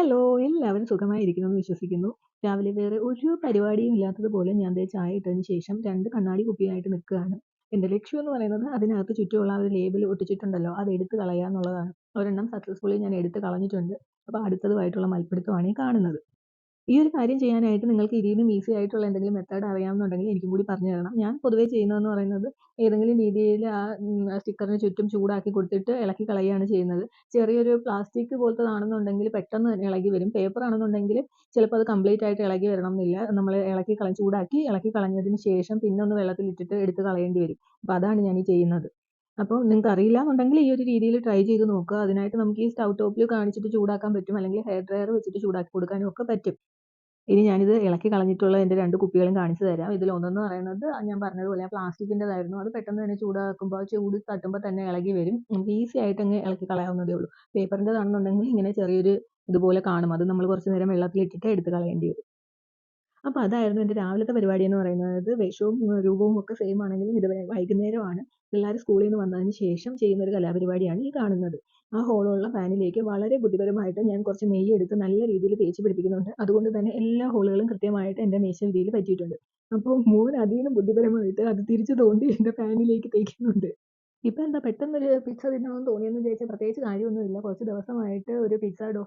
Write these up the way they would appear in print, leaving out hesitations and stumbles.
Hello! എല്ലാവരും സുഖമായിരിക്കുന്നെന്ന് വിശ്വസിക്കുന്നു. രാവിലെ വേറെ ഒരു പരിപാടിയും ഇല്ലാത്തതുപോലെ ഞാൻ ദേ ചായ ഇട്ടതിന് ശേഷം 2 കണ്ണാടി കുപ്പിയായിട്ട് നിൽക്കുകയാണ്. എന്റെ ലക്ഷ്യം എന്ന് പറയുന്നത് അതിനകത്ത് ചുറ്റുമുള്ള ആ ഒരു ലേബൽ ഒട്ടിച്ചിട്ടുണ്ടല്ലോ അത് എടുത്ത് കളയുക എന്നുള്ളതാണ്. ഒരെണ്ണം സക്സസ്ഫുള്ളി ഞാൻ എടുത്ത് കളഞ്ഞിട്ടുണ്ട്. അപ്പോൾ അടുത്തതുമായിട്ടുള്ള മൽപ്പിടുത്തമാണ് ഈ കാണുന്നത്. ഈ ഒരു കാര്യം ചെയ്യാനായിട്ട് നിങ്ങൾക്ക് ഇതിലും ഈസി ആയിട്ടുള്ള എന്തെങ്കിലും മെത്തേഡ് അറിയാമെന്നുണ്ടെങ്കിൽ എനിക്കും കൂടി പറഞ്ഞു തരണം. ഞാൻ പൊതുവേ ചെയ്യുന്നതെന്ന് പറയുന്നത് ഏതെങ്കിലും രീതിയിൽ സ്റ്റിക്കറിന് ചുറ്റും ചൂടാക്കി കൊടുത്തിട്ട് ഇളക്കി കളയുകയാണ് ചെയ്യുന്നത്. ചെറിയൊരു പ്ലാസ്റ്റിക് പോലത്തതാണെന്നുണ്ടെങ്കിൽ പെട്ടെന്ന് തന്നെ ഇളകി വരും. പേപ്പർ ആണെന്നുണ്ടെങ്കിൽ ചിലപ്പോൾ അത് കംപ്ലീറ്റ് ആയിട്ട് ഇളകി വരണമെന്നില്ല. നമ്മൾ ചൂടാക്കി ഇളക്കി കളഞ്ഞതിന് ശേഷം പിന്നെ ഒന്ന് വെള്ളത്തിലിട്ടിട്ട് എടുത്ത് കളയേണ്ടി വരും. അപ്പോൾ അതാണ് ഞാൻ ഈ ചെയ്യുന്നത്. അപ്പോൾ നിങ്ങൾക്ക് അറിയില്ലാന്നുണ്ടെങ്കിൽ ഈ ഒരു രീതിയിൽ ട്രൈ ചെയ്ത് നോക്കുക. അതിനായിട്ട് നമുക്ക് ഈ സ്റ്റൗ ടോപ്പിൽ കാണിച്ചിട്ട് ചൂടാക്കാൻ പറ്റും. അല്ലെങ്കിൽ ഹെയർ ഡ്രയർ വെച്ചിട്ട് ചൂടാക്കി കൊടുക്കാനും ഒക്കെ പറ്റും. ഇനി ഞാനിത് ഇളക്കി കളഞ്ഞിട്ടുള്ള എൻ്റെ 2 കുപ്പികളും കാണിച്ചു തരാം. ഇതിൽ ഒന്നെന്ന് പറയുന്നത് ഞാൻ പറഞ്ഞതുപോലെ പ്ലാസ്റ്റിക്കിൻ്റെതായിരുന്നു. അത് പെട്ടെന്ന് തന്നെ ചൂടാക്കുമ്പോൾ ചൂട് തട്ടുമ്പോൾ തന്നെ ഇളകി വരും. നമുക്ക് ഈസി ആയിട്ട് അങ്ങ് ഇളക്കി കളയാവുന്നതേ ഉള്ളൂ. പേപ്പറിൻ്റെതാണെന്നുണ്ടെങ്കിൽ ഇങ്ങനെ ചെറിയൊരു ഇതുപോലെ കാണും. അത് നമ്മൾ കുറച്ച് നേരം വെള്ളത്തിലിട്ടിട്ട് എടുത്ത് കളയേണ്ടി വരും. അപ്പോൾ അതായിരുന്നു എൻ്റെ രാവിലത്തെ പരിപാടി എന്ന് പറയുന്നത്. വേഷവും രൂപവും ഒക്കെ സെയിം ആണെങ്കിലും ഇത് വൈകുന്നേരമാണ്. പിള്ളേർ സ്കൂളിൽ നിന്ന് വന്നതിന് ശേഷം ചെയ്യുന്ന ഒരു കലാപരിപാടിയാണ് ഈ കാണുന്നത്. ആ ഹോളുള്ള ഫാനിലേക്ക് വളരെ ബുദ്ധിപരമായിട്ട് ഞാൻ കുറച്ച് നെയ്യ് എടുത്ത് നല്ല രീതിയിൽ തേച്ച് പിടിപ്പിക്കുന്നുണ്ട്. അതുകൊണ്ട് തന്നെ എല്ലാ ഹോളുകളും കൃത്യമായിട്ട് എൻ്റെ മേശവിരിയിൽ പറ്റിയിട്ടുണ്ട്. അപ്പോൾ മോൻ അതീന്ന് ബുദ്ധിപരമായിട്ട് അത് തിരിച്ച് തോണ്ടി എൻ്റെ ഫാനിലേക്ക് തേക്കുന്നുണ്ട്. ഇപ്പൊ എന്താ പെട്ടെന്നൊരു പിസ്സ തിന്നണമെന്ന് തോന്നിയെന്ന് ചോദിച്ചാൽ പ്രത്യേകിച്ച് കാര്യമൊന്നുമില്ല. കുറച്ച് ദിവസമായിട്ട് ഒരു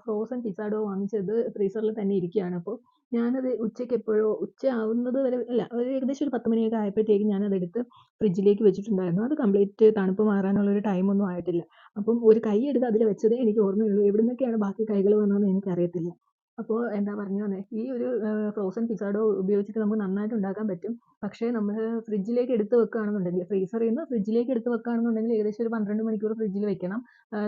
ഫ്രോസൺ പിസ്സ ഡോ വാങ്ങിച്ചത് ഫ്രീസറിൽ തന്നെ ഇരിക്കുകയാണ്. അപ്പോൾ ഞാനത് ഉച്ചയ്ക്ക് എപ്പോഴോ ഉച്ചയാവുന്നത് വരെ അല്ല ഒരു ഏകദേശം ഒരു 10 മണിയൊക്കെ ആയപ്പോഴത്തേക്കും ഞാനതെടുത്ത് ഫ്രിഡ്ജിലേക്ക് വെച്ചിട്ടുണ്ടായിരുന്നു. അത് കംപ്ലീറ്റ് തണുപ്പ് മാറാനുള്ളൊരു ടൈമൊന്നും ആയിട്ടില്ല. അപ്പം ഒരു കൈ എടുത്ത് അതിൽ വെച്ചതേ എനിക്ക് ഓർമ്മയുള്ളൂ. എവിടുന്നൊക്കെയാണ് ബാക്കി കൈകൾ വന്നതെന്ന് എനിക്കറിയത്തില്ല. അപ്പോൾ എന്താ പറഞ്ഞു വന്നേ, ഈ ഒരു ഫ്രോസൺ പിസ്സ ഡോ ഉപയോഗിച്ചിട്ട് നമുക്ക് നന്നായിട്ട് ഉണ്ടാക്കാൻ പറ്റും. പക്ഷേ നമ്മൾ ഫ്രിഡ്ജിലേക്ക് എടുത്ത് വെക്കുകയാണെന്നുണ്ടെങ്കിൽ ഫ്രീസറിൽ നിന്ന് ഫ്രിഡ്ജിലേക്ക് എടുത്ത് വെക്കുകയാണെന്നുണ്ടെങ്കിൽ ഏകദേശം ഒരു 12 മണിക്കൂർ ഫ്രിഡ്ജിൽ വെക്കണം.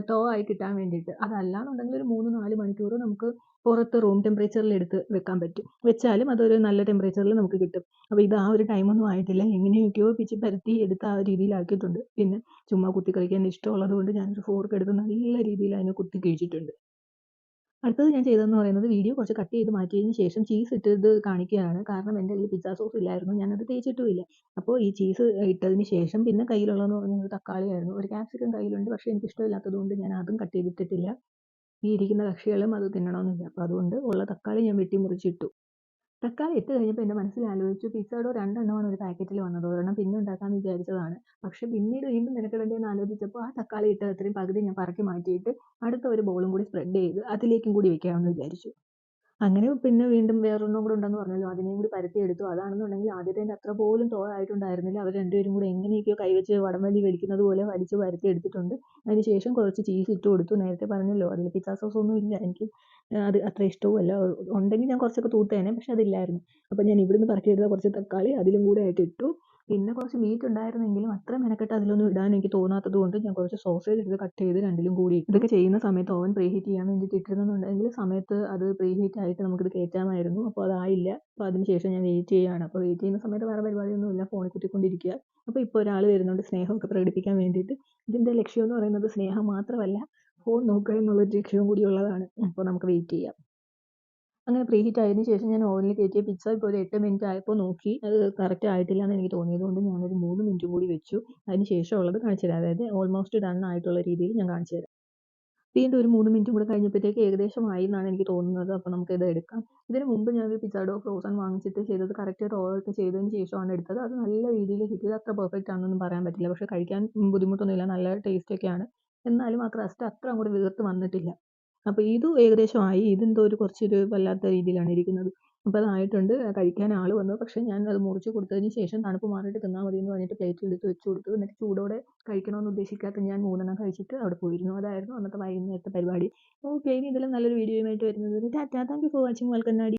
തോ ആയി കിട്ടാൻ വേണ്ടിയിട്ട്. അതല്ലാന്നുണ്ടെങ്കിൽ ഒരു 3, 4 മണിക്കൂർ നമുക്ക് പുറത്ത് റൂം ടെമ്പറേച്ചറിൽ എടുത്ത് വെക്കാൻ പറ്റും. വെച്ചാലും അതൊരു നല്ല ടെമ്പറേച്ചറിൽ നമുക്ക് കിട്ടും. അപ്പോൾ ഇത് ആ ഒരു ടൈമൊന്നും ആയിട്ടില്ല. എങ്ങനെയൊക്കെയോ പിച്ചി പരത്തി എടുത്ത് ആ രീതിയിലാക്കിയിട്ടുണ്ട്. പിന്നെ ചുമ്മാ കുത്തി കഴിക്കാൻ ഇഷ്ടമുള്ളത് കൊണ്ട് ഞാനൊരു ഫോർക്ക് എടുത്ത് നല്ല രീതിയിൽ അതിനെ കുത്തി കഴിച്ചിട്ടുണ്ട്. അടുത്തത് ഞാൻ ചെയ്തതെന്ന് പറയുന്നത് വീഡിയോ കുറച്ച് കട്ട് ചെയ്ത് മാറ്റിയതിന് ശേഷം ചീസ് ഇട്ടത് കാണിക്കുകയാണ്. കാരണം എൻ്റെ കയ്യിൽ പിസ്സ സോസ് ഇല്ലായിരുന്നു. ഞാനത് തേച്ചിട്ടുമില്ല. അപ്പോൾ ഈ ചീസ് ഇട്ടതിന് ശേഷം പിന്നെ കയ്യിലുള്ളതെന്ന് പറഞ്ഞത് തക്കാളിയായിരുന്നു. ഒരു ക്യാപ്സിക്കം കയ്യിലുണ്ട്. പക്ഷേ എനിക്കിഷ്ടമില്ലാത്തത് കൊണ്ട് ഞാൻ അതും കട്ട് ചെയ്തിട്ടിട്ടില്ല. ഈ ഇരിക്കുന്ന കക്ഷികളും അത് തിന്നണമെന്നില്ല. അപ്പോൾ അതുകൊണ്ട് ഉള്ള തക്കാളി ഞാൻ വെട്ടി മുറിച്ചിട്ടു. തക്കാളി ഇട്ട് കഴിഞ്ഞപ്പോൾ എൻ്റെ മനസ്സിൽ ആലോചിച്ചു പിസ്സ ഡോ 2 എണ്ണമാണ് ഒരു പാക്കറ്റിൽ വന്നത്. ഒരെണ്ണം പിന്നെ ഉണ്ടാക്കാമെന്ന് വിചാരിച്ചതാണ്. പക്ഷേ പിന്നീട് വീണ്ടും മെനക്കെടേണ്ടേന്ന് ആലോചിച്ചപ്പോൾ ആ തക്കാളി ഇട്ട അത്രയും പകുതി ഞാൻ പറക്കി മാറ്റിയിട്ട് അടുത്ത ഒരു ബൗളും കൂടി സ്പ്രെഡ് ചെയ്ത് അതിലേക്കും കൂടി വെക്കാമെന്ന് വിചാരിച്ചു. അങ്ങനെ പിന്നെ വീണ്ടും വേറൊരെണ്ണം കൂടെ ഉണ്ടെന്ന് പറഞ്ഞല്ലോ. അതിനെയും കൂടി പരത്തിയെടുത്തു. അതാണെന്നുണ്ടെങ്കിൽ ആദ്യത്തേൻ്റെ അത്ര പോലും തോടായിട്ടുണ്ടായിരുന്നില്ല. അവർ രണ്ടുപേരും കൂടെ എങ്ങനെയൊക്കെയോ കൈവച്ച് വടംവലി വലിക്കുന്നത് പോലെ വലിച്ച് പരത്തിയെടുത്തിട്ടുണ്ട്. അതിന് ശേഷം കുറച്ച് ചീസ് ഇട്ട് കൊടുത്തു. നേരത്തെ പറഞ്ഞല്ലോ അതിൽ പിസ്സ സോസ് ഒന്നും ഇല്ല. എനിക്ക് അത് അത്ര ഇഷ്ടവുമല്ല. ഉണ്ടെങ്കിൽ ഞാൻ കുറച്ചൊക്കെ തൂത്തേനെ. പക്ഷെ അതില്ലായിരുന്നു. അപ്പോൾ ഞാൻ ഇവിടുന്ന് പറക്കിയെടുത്ത കുറച്ച് തക്കാളി അതിലും കൂടെ ആയിട്ട് ഇട്ടു. പിന്നെ കുറച്ച് മീറ്റ് ഉണ്ടായിരുന്നെങ്കിലും അത്ര മെനക്കെട്ട് അതിലൊന്നും ഇടാൻ എനിക്ക് തോന്നാത്തത് കൊണ്ട് ഞാൻ കുറച്ച് സോസേജ് എടുത്ത് കട്ട് ചെയ്ത് രണ്ടിലും കൂടി ഇട്ടു. ഇതൊക്കെ ചെയ്യുന്ന സമയത്ത് ഓവൻ പ്രീഹീറ്റ് ചെയ്യാൻ വേണ്ടിയിട്ട് ഇട്ടിരുന്നെന്നുണ്ടെങ്കിൽ സമയത്ത് അത് പ്രീഹീറ്റ് ആയിട്ട് നമുക്കിത് കയറ്റാമായിരുന്നു. അപ്പോൾ അതായില്ല. അപ്പോൾ അതിന് ശേഷം ഞാൻ വെയിറ്റ് ചെയ്യുകയാണ്. അപ്പോൾ വെയിറ്റ് ചെയ്യുന്ന സമയത്ത് വേറെ പരിപാടിയൊന്നുമില്ല. ഫോണിൽ കുത്തിക്കൊണ്ടിരിക്കുക. അപ്പോൾ ഇപ്പോൾ ഒരാൾ വരുന്നുണ്ട് സ്നേഹമൊക്കെ പ്രകടിപ്പിക്കാൻ വേണ്ടിയിട്ട്. ഇതിൻ്റെ ലക്ഷ്യം എന്ന് പറയുന്നത് സ്നേഹം മാത്രമല്ല ഫോൺ നോക്കുക എന്നുള്ളൊരു ലക്ഷ്യവും കൂടി ഉള്ളതാണ്. അപ്പോൾ നമുക്ക് വെയിറ്റ് ചെയ്യാം. അങ്ങനെ പ്രീഹീറ്റ് ആയതിന് ശേഷം ഞാൻ ഓവനിൽ കയറ്റിയ പിസ്സ ഇപ്പോൾ ഒരു 8 മിനിറ്റ് ആയപ്പോൾ നോക്കി അത് കറക്റ്റ് ആയിട്ടില്ല എന്ന് എനിക്ക് തോന്നിയത് കൊണ്ട് ഞാനൊരു 3 മിനിറ്റ് കൂടി വെച്ചു. അതിന് ശേഷമുള്ളത് കാണിച്ചു തരാം. അതായത് ഓൾമോസ്റ്റ് ഡൺ ആയിട്ടുള്ള രീതിയിൽ ഞാൻ കാണിച്ചു തരാം. വീണ്ടും ഒരു 3 മിനിറ്റും കൂടെ കഴിഞ്ഞപ്പോഴത്തേക്ക് ഏകദേശം ആയി എന്നാണ് എനിക്ക് തോന്നുന്നത്. അപ്പോൾ നമുക്കിത് എടുക്കാം. ഇതിന് മുമ്പ് ഞാനൊരു പിസ്സ ഡോ ഫ്രോസൺ വാങ്ങിച്ചിട്ട് ചെയ്തത് കറക്റ്റ് റോ ഒക്കെ ചെയ്തതിന് ശേഷമാണ് എടുത്തത്. അത് നല്ല രീതിയിൽ കിട്ടിയത്. അത്ര പെർഫെക്റ്റ് ആണെന്നൊന്നും പറയാൻ പറ്റില്ല. പക്ഷേ കഴിക്കാൻ ബുദ്ധിമുട്ടൊന്നുമില്ല. നല്ല ടേസ്റ്റൊക്കെയാണ്. എന്നാലും ആ ക്രസ്റ്റ് അത്ര അങ്ങോട്ട് വീർത്ത് വന്നിട്ടില്ല. അപ്പോൾ ഇതും ഏകദേശം ആയി. ഇതെന്തോ കുറച്ചൊരു വല്ലാത്ത രീതിയിലാണ് ഇരിക്കുന്നത്. അപ്പോൾ അതായിട്ടുണ്ട്. കഴിക്കാൻ ആൾ വന്നു. പക്ഷേ ഞാൻ അത് മുറിച്ച് കൊടുത്തതിന് ശേഷം തണുപ്പ് മാറിയിട്ട് തിന്നാൽ മതി എന്ന് പറഞ്ഞിട്ട് പ്ലേറ്റിൽ എടുത്ത് വെച്ച് കൊടുത്തു. എന്നിട്ട് ചൂടോടെ കഴിക്കണമെന്ന് ഉദ്ദേശിക്കാത്ത ഞാൻ 3 എണ്ണം കഴിച്ചിട്ട് അവിടെ പോയിരുന്നു. അതായിരുന്നു അന്നത്തെ വൈകുന്നേരത്തെ പരിപാടി. ഓക്കെ, ഇനി ഇതിലും നല്ലൊരു വീഡിയോയുമായിട്ട് വരുന്നത് വരെ ടാറ്റാ. Thank you for watching. വെൽക്കന്നാടി.